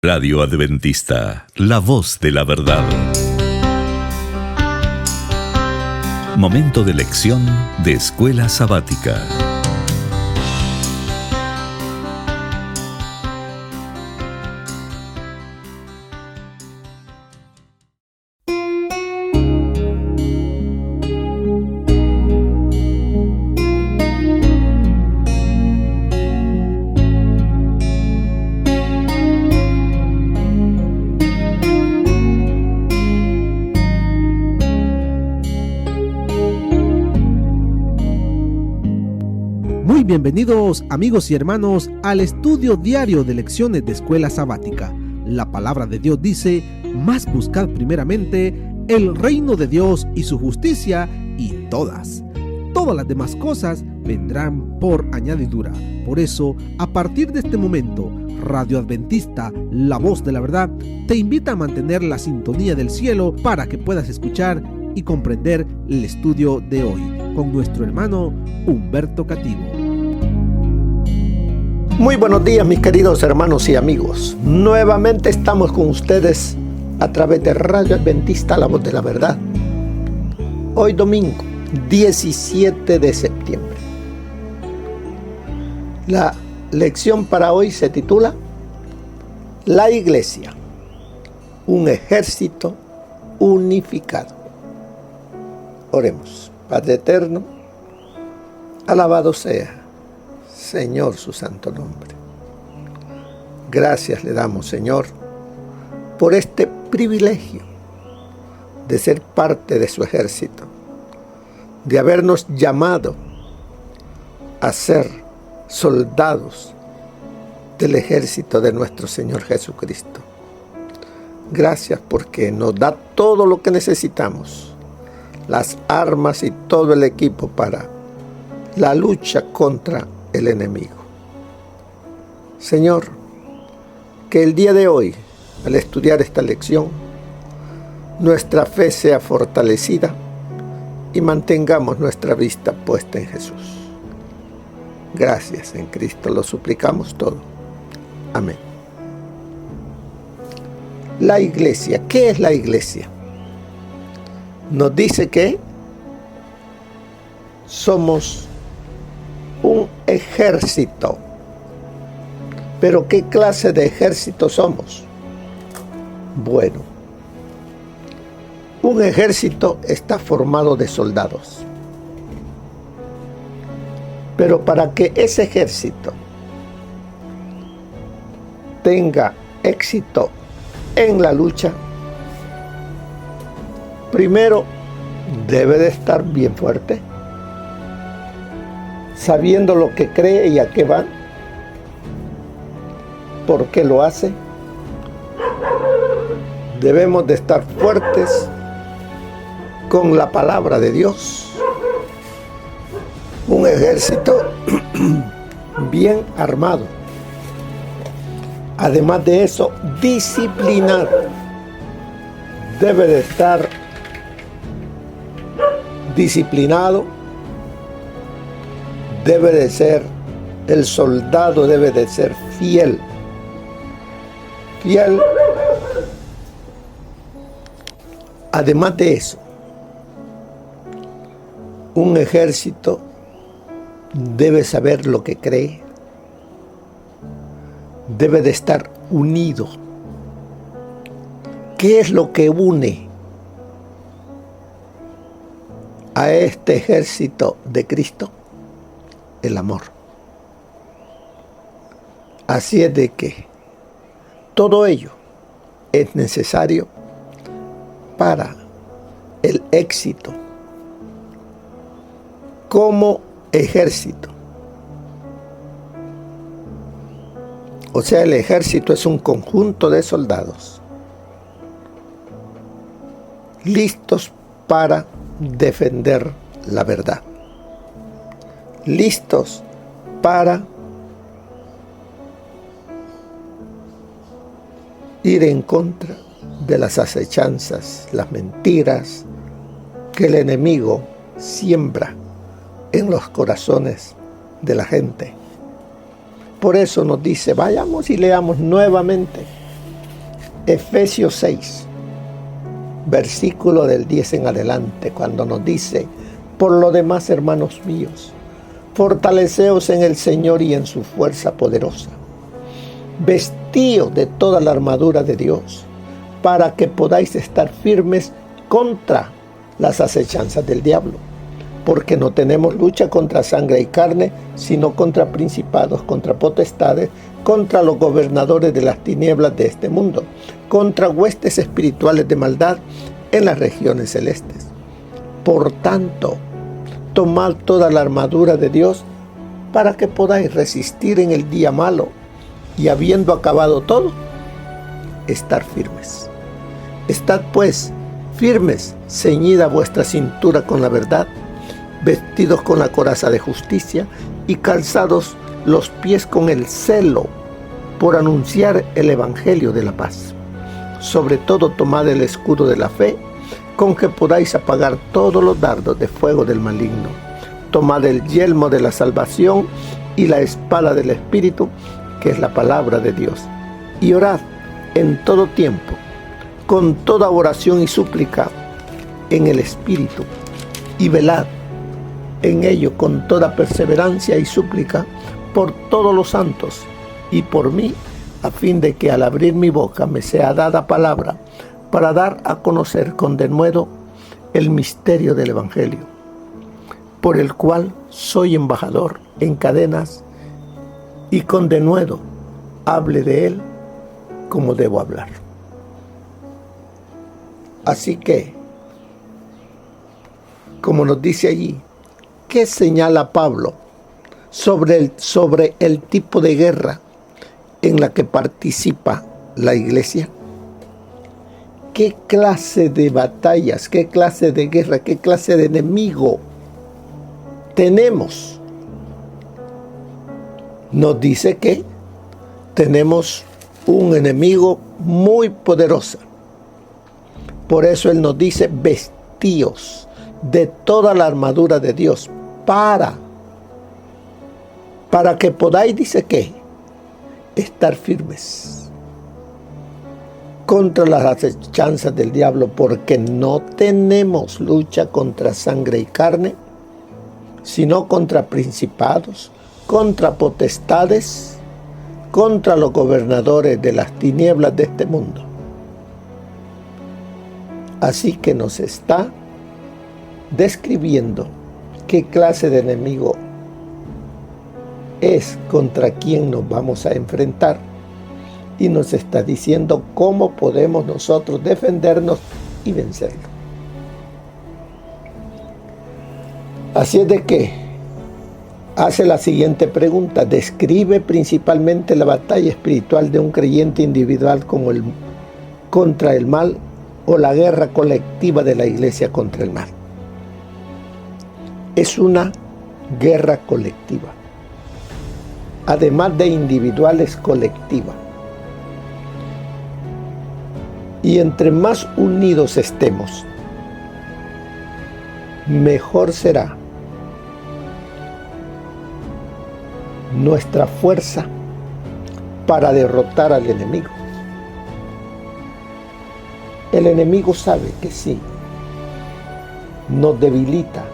Radio Adventista, la voz de la verdad. Momento de lección de Escuela Sabática. Bienvenidos amigos y hermanos al estudio diario de lecciones de Escuela Sabática. La palabra de Dios dice: mas buscad primeramente el reino de Dios y su justicia, y todas las demás cosas vendrán por añadidura. Por eso, a partir de este momento, Radio Adventista, la voz de la verdad, te invita a mantener la sintonía del cielo para que puedas escuchar y comprender el estudio de hoy con nuestro hermano Humberto Cativo. Muy buenos días, mis queridos hermanos y amigos. Nuevamente estamos con ustedes a través de Radio Adventista, la voz de la verdad. Hoy domingo, 17 de septiembre. La lección para hoy se titula La Iglesia, un ejército unificado. Oremos. Padre eterno, alabado sea, Señor, su santo nombre. Gracias le damos, Señor, por este privilegio de ser parte de su ejército, de habernos llamado a ser soldados del ejército de nuestro Señor Jesucristo. Gracias porque nos da todo lo que necesitamos, las armas y todo el equipo para la lucha contra el enemigo. Señor, que el día de hoy, al estudiar esta lección, nuestra fe sea fortalecida y mantengamos nuestra vista puesta en Jesús. Gracias, en Cristo lo suplicamos todo. Amén. La iglesia. ¿Qué es la iglesia? Nos dice que somos un ejército. ¿Pero qué clase de ejército somos? Bueno, un ejército está formado de soldados. Pero para que ese ejército tenga éxito en la lucha, primero debe de estar bien fuerte, sabiendo lo que cree y a qué va, por qué lo hace. Debemos de estar fuertes con la palabra de Dios. Un ejército bien armado. Además de eso, disciplinado. Debe de estar disciplinado. Debe de ser, el soldado debe de ser fiel. Fiel. Además de eso, un ejército debe saber lo que cree. Debe de estar unido. ¿Qué es lo que une a este ejército de Cristo? El amor. Así es de que todo ello es necesario para el éxito como ejército. O sea, el ejército es un conjunto de soldados listos para defender la verdad, listos para ir en contra de las acechanzas, las mentiras que el enemigo siembra en los corazones de la gente. Por eso nos dice, vayamos y leamos nuevamente Efesios 6, versículo del 10 en adelante, cuando nos dice: por lo demás, hermanos míos, fortaleceos en el Señor y en su fuerza poderosa. Vestíos de toda la armadura de Dios, para que podáis estar firmes contra las acechanzas del diablo. Porque no tenemos lucha contra sangre y carne, sino contra principados, contra potestades, contra los gobernadores de las tinieblas de este mundo, contra huestes espirituales de maldad en las regiones celestes. Por tanto, tomad toda la armadura de Dios para que podáis resistir en el día malo, y habiendo acabado todo, estar firmes. Estad pues firmes, ceñida vuestra cintura con la verdad, vestidos con la coraza de justicia y calzados los pies con el celo por anunciar el evangelio de la paz. Sobre todo tomad el escudo de la fe, con que podáis apagar todos los dardos de fuego del maligno. Tomad el yelmo de la salvación y la espada del Espíritu, que es la palabra de Dios. Y orad en todo tiempo, con toda oración y súplica en el Espíritu, y velad en ello con toda perseverancia y súplica por todos los santos y por mí, a fin de que al abrir mi boca me sea dada palabra para dar a conocer con denuedo el misterio del Evangelio, por el cual soy embajador en cadenas, y con denuedo hable de él como debo hablar. Así que, como nos dice allí, ¿qué señala Pablo sobre el tipo de guerra en la que participa la iglesia? ¿Qué clase de batallas, qué clase de guerra, qué clase de enemigo tenemos? Nos dice que tenemos un enemigo muy poderoso. Por eso él nos dice: vestíos de toda la armadura de Dios para que podáis, dice que, estar firmes contra las acechanzas del diablo, porque no tenemos lucha contra sangre y carne, sino contra principados, contra potestades, contra los gobernadores de las tinieblas de este mundo. Así que nos está describiendo qué clase de enemigo es, contra quién nos vamos a enfrentar, y nos está diciendo cómo podemos nosotros defendernos y vencerlo. Así es de que hace la siguiente pregunta: describe principalmente la batalla espiritual de un creyente individual contra el mal, o la guerra colectiva de la iglesia contra el mal. Es una guerra colectiva, además de individual, es colectiva. Y entre más unidos estemos, mejor será nuestra fuerza para derrotar al enemigo. El enemigo sabe que sí, nos debilita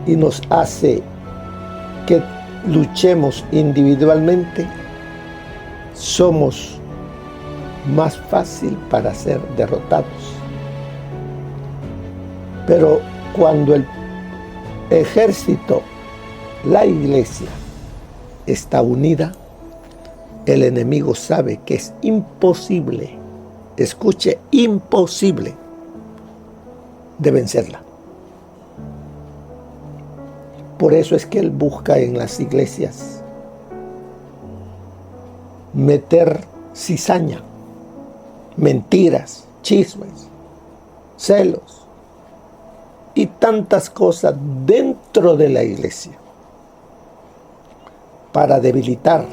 y nos hace que luchemos individualmente, somos más fácil para ser derrotados. Pero cuando el ejército, la iglesia, está unida, el enemigo sabe que es imposible, escuche, imposible de vencerla. Por eso es que él busca en las iglesias meter cizaña, mentiras, chismes, celos y tantas cosas dentro de la iglesia para debilitar,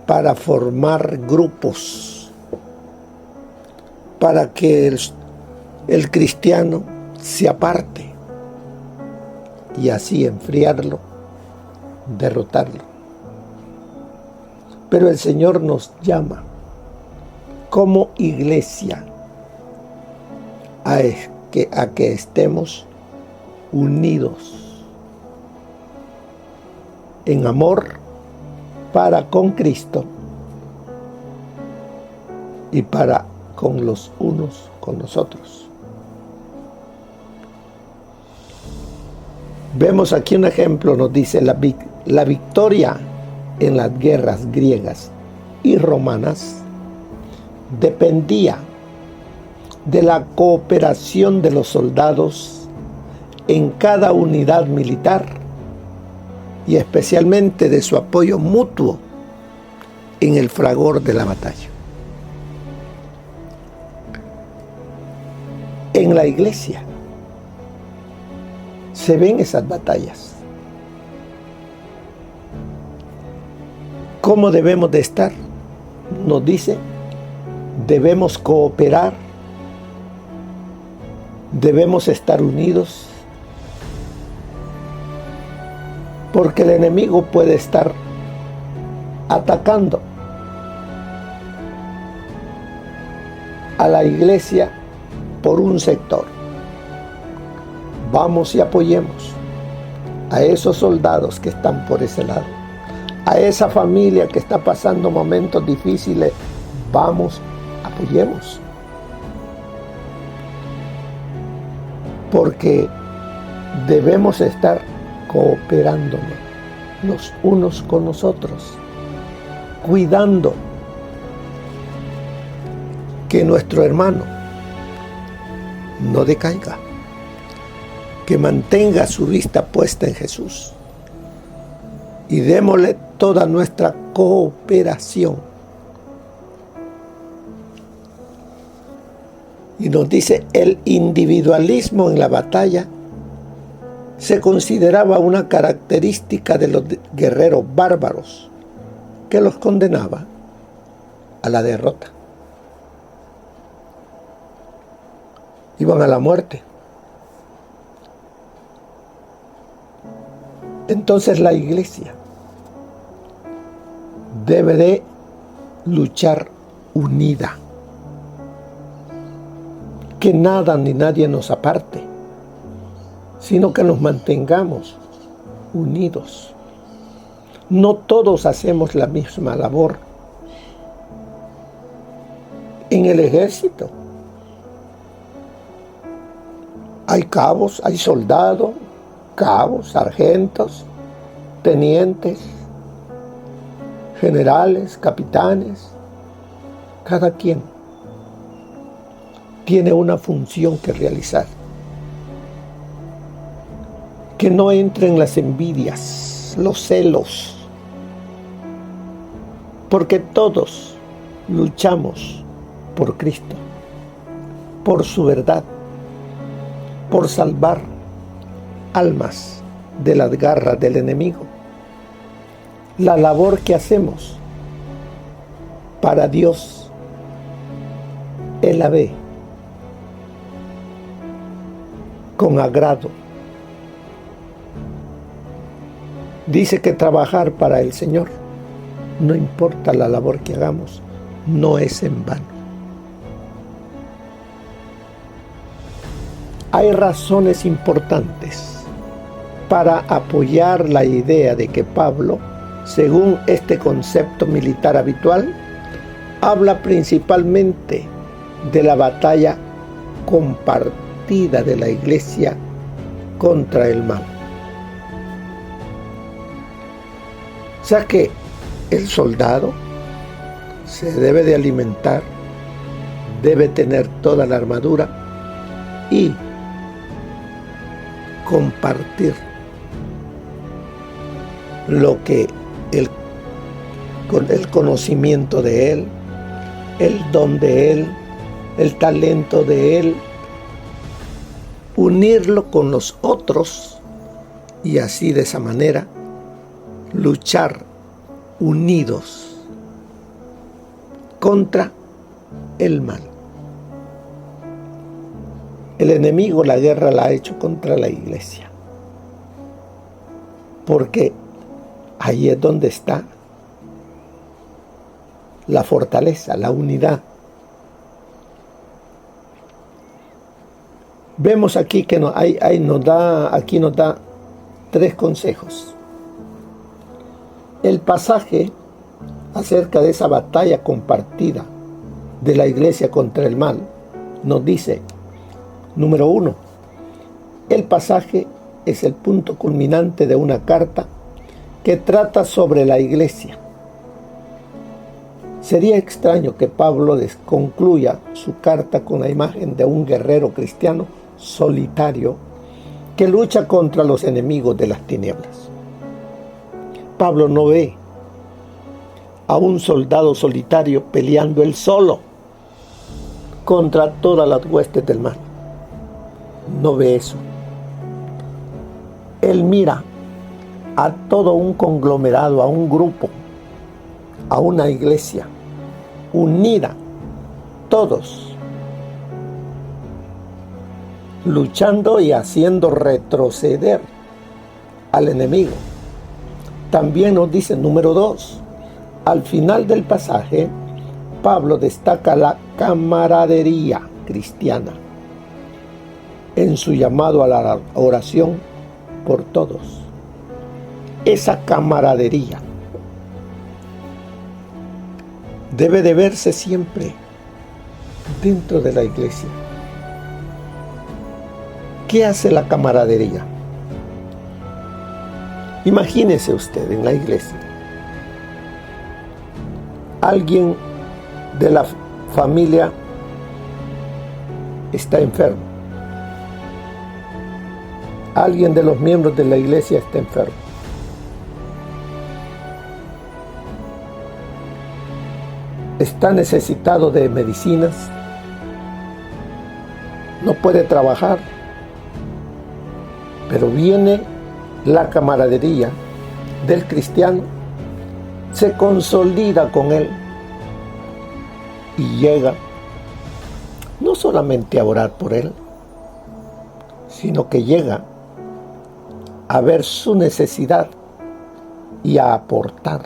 para formar grupos, para que el cristiano se aparte y así enfriarlo, derrotarlo. Pero el Señor nos llama como iglesia a que estemos unidos en amor para con Cristo y para con los unos con nosotros. Vemos aquí un ejemplo, nos dice la victoria en las guerras griegas y romanas dependía de la cooperación de los soldados en cada unidad militar y especialmente de su apoyo mutuo en el fragor de la batalla. En la iglesia se ven esas batallas. ¿Cómo debemos de estar? Nos dice, debemos cooperar, debemos estar unidos, porque el enemigo puede estar atacando a la iglesia por un sector. Vamos y apoyemos a esos soldados que están por ese lado, a esa familia que está pasando momentos difíciles. Vamos, apoyemos, porque debemos estar cooperándonos los unos con los otros, cuidando que nuestro hermano no decaiga, que mantenga su vista puesta en Jesús, y démosle toda nuestra cooperación. Y nos dice, el individualismo en la batalla se consideraba una característica de los guerreros bárbaros que los condenaba a la derrota. Iban a la muerte. Entonces la iglesia debe de luchar unida. Que nada ni nadie nos aparte, sino que nos mantengamos unidos. No todos hacemos la misma labor. En el ejército hay cabos, hay soldados, cabos, sargentos, tenientes, generales, capitanes. Cada quien tiene una función que realizar. Que no entren las envidias, los celos, porque todos luchamos por Cristo, por su verdad, por salvar almas de las garras del enemigo. La labor que hacemos para Dios, Él la ve con agrado. Dice que trabajar para el Señor, no importa la labor que hagamos, no es en vano. Hay razones importantes para apoyar la idea de que Pablo, según este concepto militar habitual, habla principalmente de la batalla compartida de la iglesia contra el mal. O sea que el soldado se debe de alimentar, debe tener toda la armadura y compartir lo que con el conocimiento de Él, el don de Él, el talento de Él, unirlo con los otros y así de esa manera luchar unidos contra el mal. El enemigo la guerra la ha hecho contra la iglesia, porque ahí es donde está la fortaleza, la unidad Vemos aquí que nos da 3 consejos. El pasaje acerca de esa batalla compartida de la iglesia contra el mal nos dice, número 1, el pasaje es el punto culminante de una carta que trata sobre la iglesia. Sería extraño que Pablo concluya su carta con la imagen de un guerrero cristiano solitario que lucha contra los enemigos de las tinieblas. Pablo no ve a un soldado solitario peleando él solo contra todas las huestes del mal. No ve eso. Él mira a todo un conglomerado, a un grupo, a una iglesia unida, todos luchando y haciendo retroceder al enemigo. También nos dice, número 2, al final del pasaje, Pablo destaca la camaradería cristiana en su llamado a la oración por todos. Esa camaradería debe de verse siempre dentro de la iglesia. ¿Qué hace la camaradería? Imagínese usted en la iglesia, alguien de la familia está enfermo, alguien de los miembros de la iglesia está enfermo. Está necesitado de medicinas, no puede trabajar, pero viene la camaradería del cristiano, se consolida con él y llega no solamente a orar por él, sino que llega a ver su necesidad y a aportar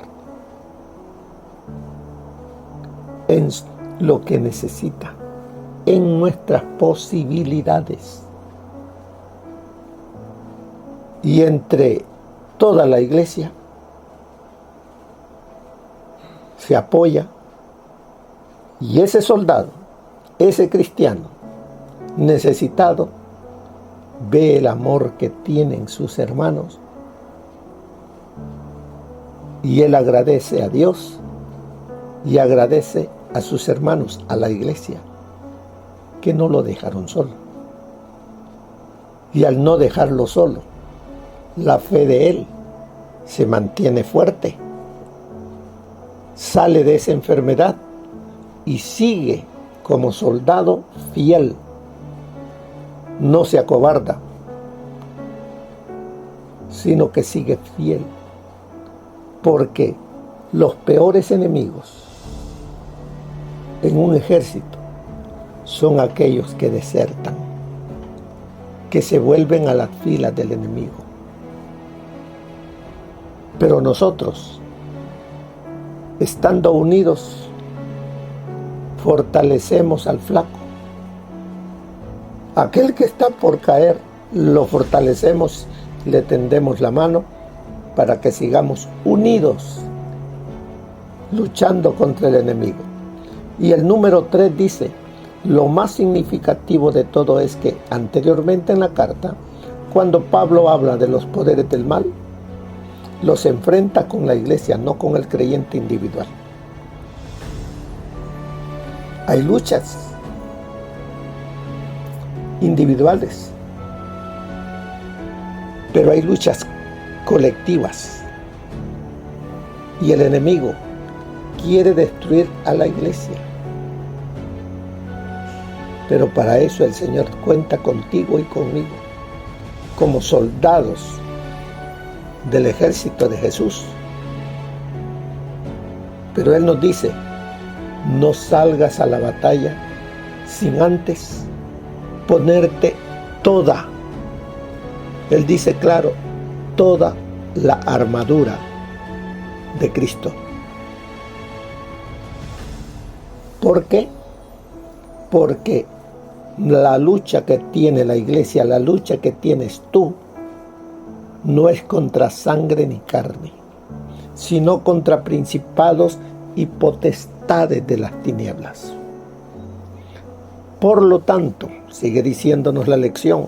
en lo que necesita, en nuestras posibilidades. Y entre toda la iglesia se apoya, y ese soldado, ese cristiano necesitado, ve el amor que tienen sus hermanos y él agradece a Dios y agradece a sus hermanos, a la iglesia, que no lo dejaron solo. Y al no dejarlo solo, la fe de él se mantiene fuerte, sale de esa enfermedad y sigue como soldado fiel. No se acobarda, sino que sigue fiel, porque los peores enemigos en un ejército son aquellos que desertan, que se vuelven a las filas del enemigo. Pero nosotros, estando unidos, fortalecemos al flaco. Aquel que está por caer, lo fortalecemos, le tendemos la mano para que sigamos unidos, luchando contra el enemigo. Y el número 3 dice, lo más significativo de todo es que anteriormente en la carta, cuando Pablo habla de los poderes del mal, los enfrenta con la iglesia, no con el creyente individual. Hay luchas individuales, pero hay luchas colectivas, y el enemigo quiere destruir a la iglesia. Pero para eso el Señor cuenta contigo y conmigo como soldados del ejército de Jesús. Pero Él nos dice, no salgas a la batalla sin antes ponerte toda, Él dice claro, toda la armadura de Cristo. ¿Por qué? Porque La lucha que tiene la iglesia, la lucha que tienes tú, no es contra sangre ni carne, sino contra principados y potestades de las tinieblas. Por lo tanto, sigue diciéndonos la lección,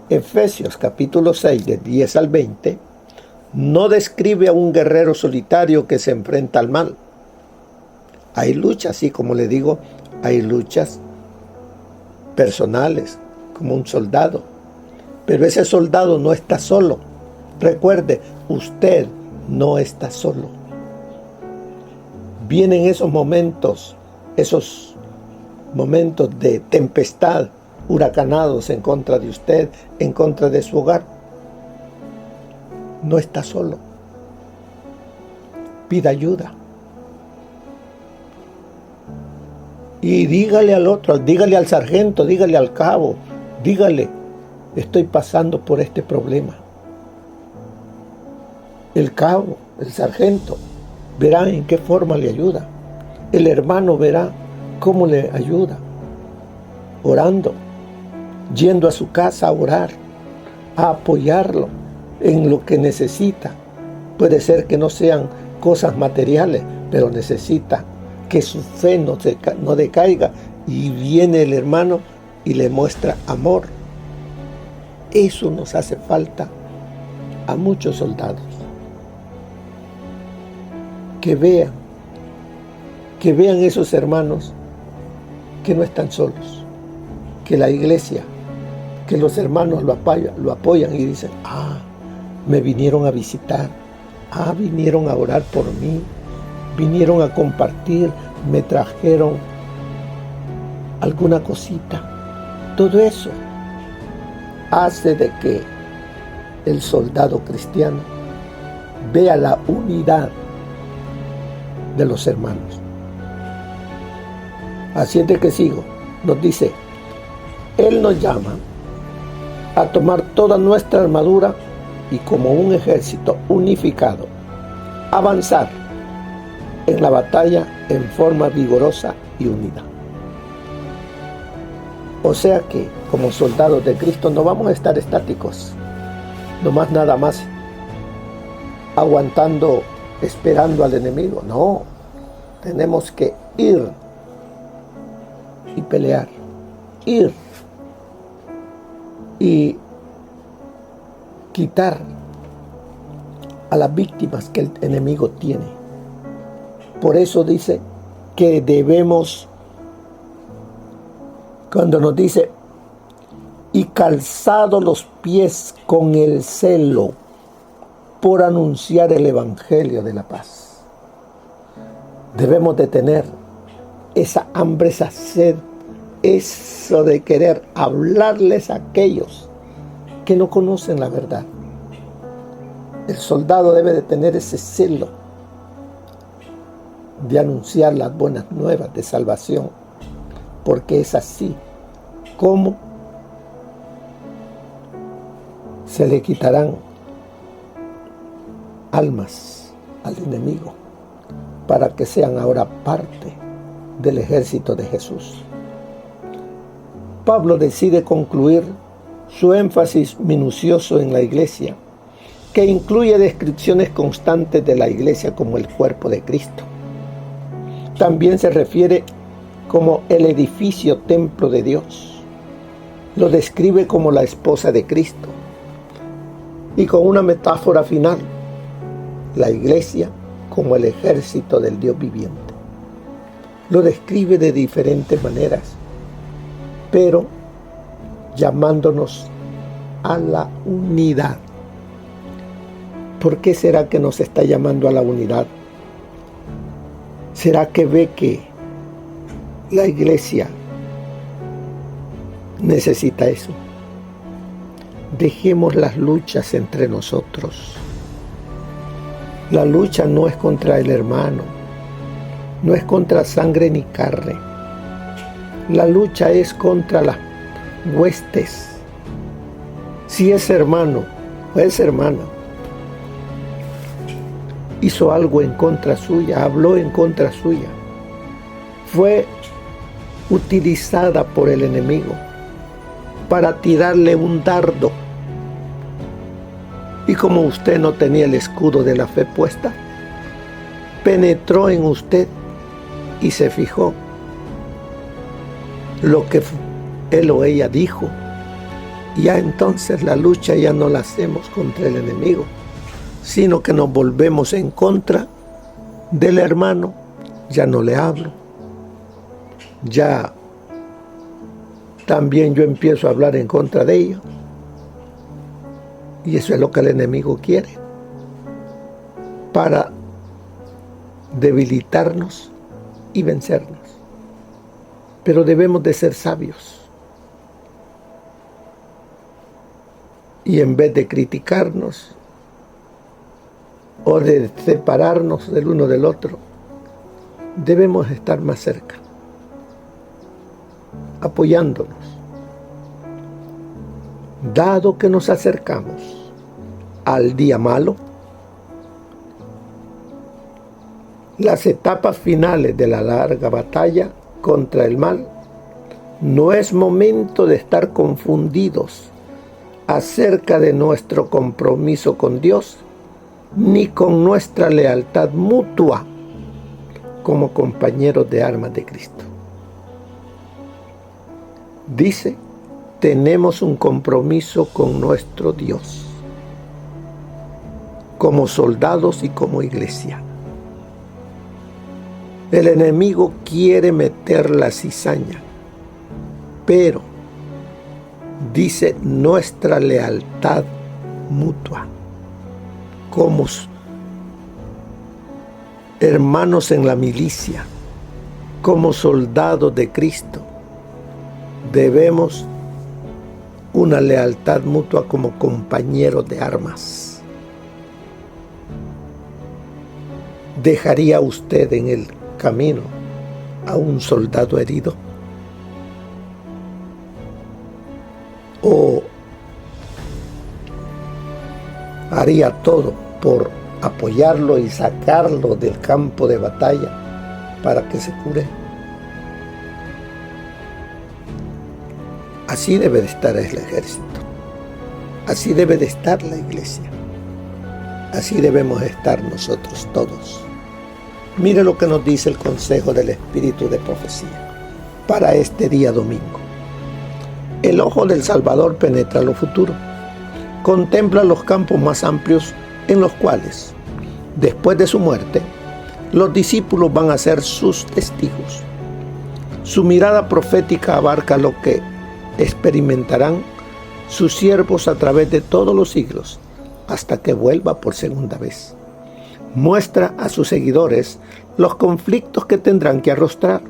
Efesios capítulo 6, de 10 al 20, no describe a un guerrero solitario que se enfrenta al mal. Hay luchas, así como le digo, hay luchas personales, como un soldado. Pero ese soldado no está solo. Recuerde, usted no está solo. Vienen esos momentos de tempestad, huracanados en contra de usted, en contra de su hogar. No está solo. Pida ayuda. Y dígale al otro, dígale al sargento, dígale al cabo, dígale, estoy pasando por este problema. El cabo, el sargento, verá en qué forma le ayuda. El hermano verá cómo le ayuda. Orando, yendo a su casa a orar, a apoyarlo en lo que necesita. Puede ser que no sean cosas materiales, pero necesita que su fe no decaiga, y viene el hermano y le muestra amor. Eso nos hace falta a muchos soldados. Que vean esos hermanos que no están solos, que la iglesia, que los hermanos lo apoyan y dicen, me vinieron a visitar, vinieron a orar por mí, vinieron a compartir, me trajeron alguna cosita. Todo eso hace de que el soldado cristiano vea la unidad de los hermanos. Así es de que sigo. Nos dice, Él nos llama a tomar toda nuestra armadura y como un ejército unificado, avanzar en la batalla en forma vigorosa y unida. O sea que, como soldados de Cristo, no vamos a estar estáticos, nada más aguantando, esperando al enemigo. No, tenemos que ir y pelear, ir y quitar a las víctimas que el enemigo tiene. Por eso dice que debemos, cuando nos dice, y calzado los pies con el celo por anunciar el evangelio de la paz. Debemos de tener esa hambre, esa sed, eso de querer hablarles a aquellos que no conocen la verdad. El soldado debe de tener ese celo de anunciar las buenas nuevas de salvación, porque es así como se le quitarán almas al enemigo para que sean ahora parte del ejército de Jesús. Pablo decide concluir su énfasis minucioso en la iglesia, que incluye descripciones constantes de la iglesia como el cuerpo de Cristo. También se refiere como el edificio templo de Dios. Lo describe como la esposa de Cristo. Y con una metáfora final, la iglesia como el ejército del Dios viviente. Lo describe de diferentes maneras, pero llamándonos a la unidad. ¿Por qué será que nos está llamando a la unidad? ¿Será que ve que la iglesia necesita eso? Dejemos las luchas entre nosotros. La lucha no es contra el hermano, no es contra sangre ni carne. La lucha es contra las huestes. Si ese hermano o esa hermana hizo algo en contra suya, habló en contra suya, fue utilizada por el enemigo, para tirarle un dardo. Y como usted no tenía el escudo de la fe puesta, penetró en usted y se fijó lo que él o ella dijo. Ya entonces la lucha ya no la hacemos contra el enemigo, sino que nos volvemos en contra del hermano. Ya no le hablo. Ya también yo empiezo a hablar en contra de ellos. Y eso es lo que el enemigo quiere, para debilitarnos y vencernos. Pero debemos de ser sabios. Y en vez de criticarnos o de separarnos del uno del otro, debemos estar más cerca, apoyándonos. Dado que nos acercamos al día malo, las etapas finales de la larga batalla contra el mal, no es momento de estar confundidos acerca de nuestro compromiso con Dios, ni con nuestra lealtad mutua como compañeros de armas de Cristo. Dice, tenemos un compromiso con nuestro Dios, como soldados y como iglesia. El enemigo quiere meter la cizaña, pero dice nuestra lealtad mutua, como hermanos en la milicia, como soldados de Cristo, debemos una lealtad mutua como compañeros de armas. ¿Dejaría usted en el camino a un soldado herido? ¿O haría todo por apoyarlo y sacarlo del campo de batalla para que se cure? Así debe de estar el ejército. Así debe de estar la iglesia. Así debemos estar nosotros todos. Mire lo que nos dice el consejo del Espíritu de Profecía para este día domingo. El ojo del Salvador penetra lo futuro. Contempla los campos más amplios en los cuales, después de su muerte, los discípulos van a ser sus testigos. Su mirada profética abarca lo que experimentarán sus siervos a través de todos los siglos, hasta que vuelva por segunda vez. Muestra a sus seguidores los conflictos que tendrán que arrostrar.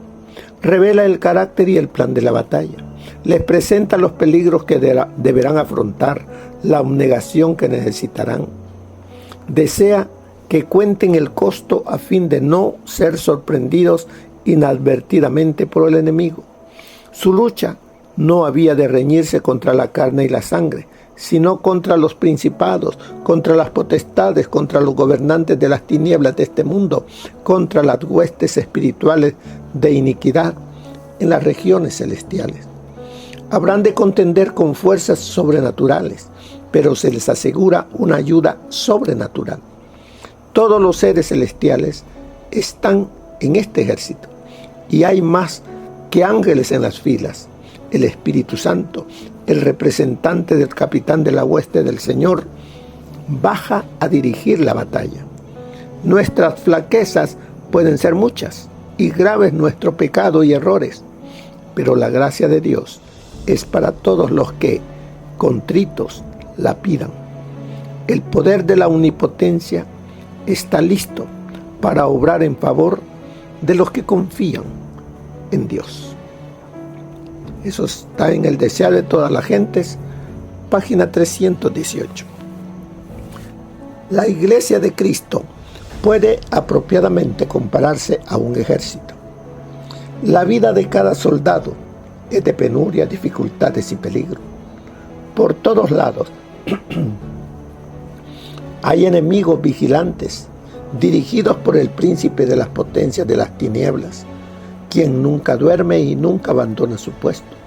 Revela el carácter y el plan de la batalla. Les presenta los peligros que deberán afrontar, la abnegación que necesitarán. Desea que cuenten el costo a fin de no ser sorprendidos inadvertidamente por el enemigo. Su lucha no había de reñirse contra la carne y la sangre, sino contra los principados, contra las potestades, contra los gobernantes de las tinieblas de este mundo, contra las huestes espirituales de iniquidad en las regiones celestiales. Habrán de contender con fuerzas sobrenaturales, pero se les asegura una ayuda sobrenatural. Todos los seres celestiales están en este ejército, y hay más que ángeles en las filas. El Espíritu Santo, el representante del capitán de la hueste del Señor, baja a dirigir la batalla. Nuestras flaquezas pueden ser muchas y graves nuestro pecado y errores, pero la gracia de Dios es para todos los que, contritos, la pidan. El poder de la omnipotencia está listo para obrar en favor de los que confían en Dios. Eso está en el desear de todas las gentes, página 318. La iglesia de Cristo puede apropiadamente compararse a un ejército. La vida de cada soldado es de penuria, dificultades y peligro. Por todos lados hay enemigos vigilantes, dirigidos por el príncipe de las potencias de las tinieblas, quien nunca duerme y nunca abandona su puesto.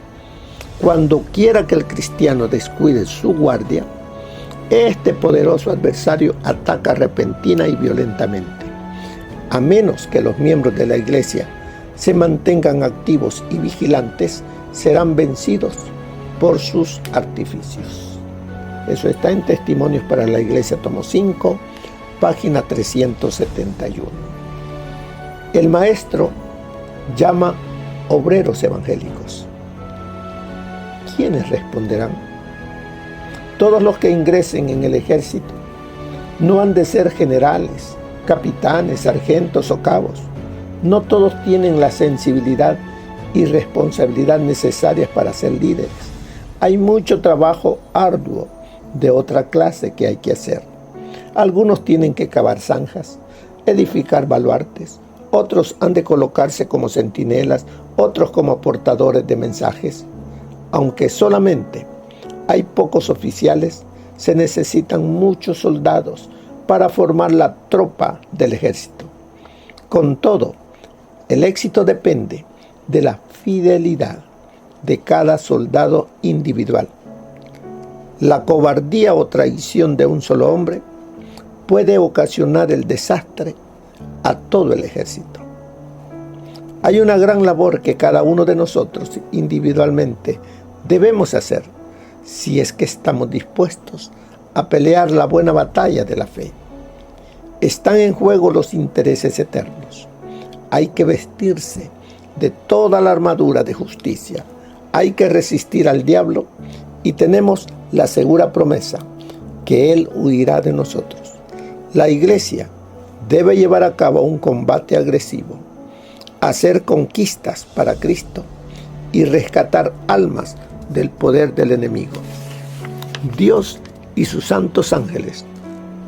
Cuando quiera que el cristiano descuide su guardia, este poderoso adversario ataca repentina y violentamente. A menos que los miembros de la iglesia se mantengan activos y vigilantes, serán vencidos por sus artificios. Eso está en Testimonios para la Iglesia, tomo 5, página 371. El maestro llama obreros evangélicos. ¿Quiénes responderán? Todos los que ingresen en el ejército no han de ser generales, capitanes, sargentos o cabos. No todos tienen la sensibilidad y responsabilidad necesarias para ser líderes. Hay mucho trabajo arduo de otra clase que hay que hacer. Algunos tienen que cavar zanjas, edificar baluartes, otros han de colocarse como centinelas, otros como portadores de mensajes. Aunque solamente hay pocos oficiales, se necesitan muchos soldados para formar la tropa del ejército. Con todo, el éxito depende de la fidelidad de cada soldado individual. La cobardía o traición de un solo hombre puede ocasionar el desastre a todo el ejército. Hay una gran labor que cada uno de nosotros individualmente debemos hacer si es que estamos dispuestos a pelear la buena batalla de la fe. Están en juego los intereses eternos. Hay que vestirse de toda la armadura de justicia. Hay que resistir al diablo y tenemos la segura promesa que él huirá de nosotros. La iglesia debe llevar a cabo un combate agresivo, hacer conquistas para Cristo y rescatar almas del poder del enemigo. Dios y sus santos ángeles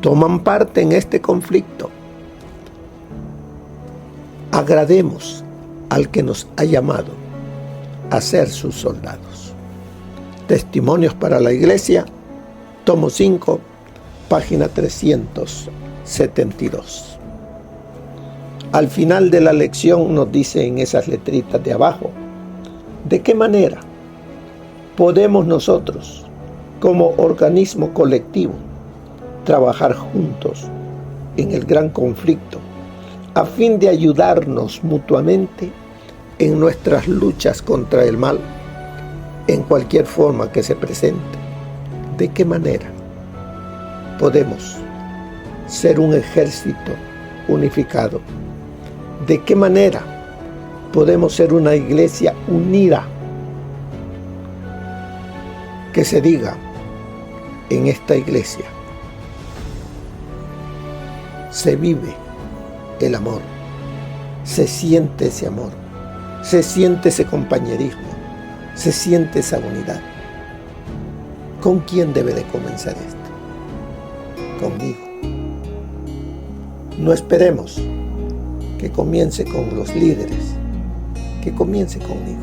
toman parte en este conflicto. Agrademos al que nos ha llamado a ser sus soldados. Testimonios para la Iglesia, tomo 5, página 372. Al final de la lección nos dice en esas letritas de abajo, ¿de qué manera podemos nosotros, como organismo colectivo, trabajar juntos en el gran conflicto a fin de ayudarnos mutuamente en nuestras luchas contra el mal, en cualquier forma que se presente? ¿De qué manera podemos ser un ejército unificado? ¿De qué manera podemos ser una iglesia unida? Que se diga, en esta iglesia se vive el amor, se siente ese amor, se siente ese compañerismo, se siente esa unidad. ¿Con quién debe de comenzar esto? Conmigo. No esperemos que comience con los líderes, que comience conmigo.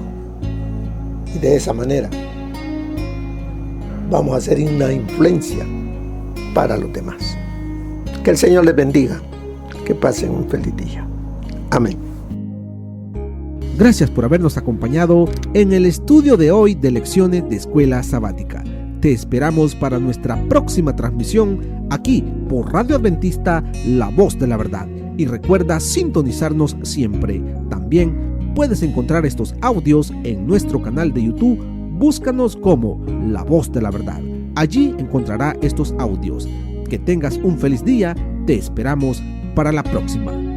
Y de esa manera vamos a hacer una influencia para los demás. Que el Señor les bendiga. Que pasen un feliz día. Amén. Gracias por habernos acompañado en el estudio de hoy de Lecciones de Escuela Sabática. Te esperamos para nuestra próxima transmisión aquí por Radio Adventista, La Voz de la Verdad. Y recuerda sintonizarnos siempre. También puedes encontrar estos audios en nuestro canal de YouTube. Búscanos como La Voz de la Verdad. Allí encontrará estos audios. Que tengas un feliz día. Te esperamos para la próxima.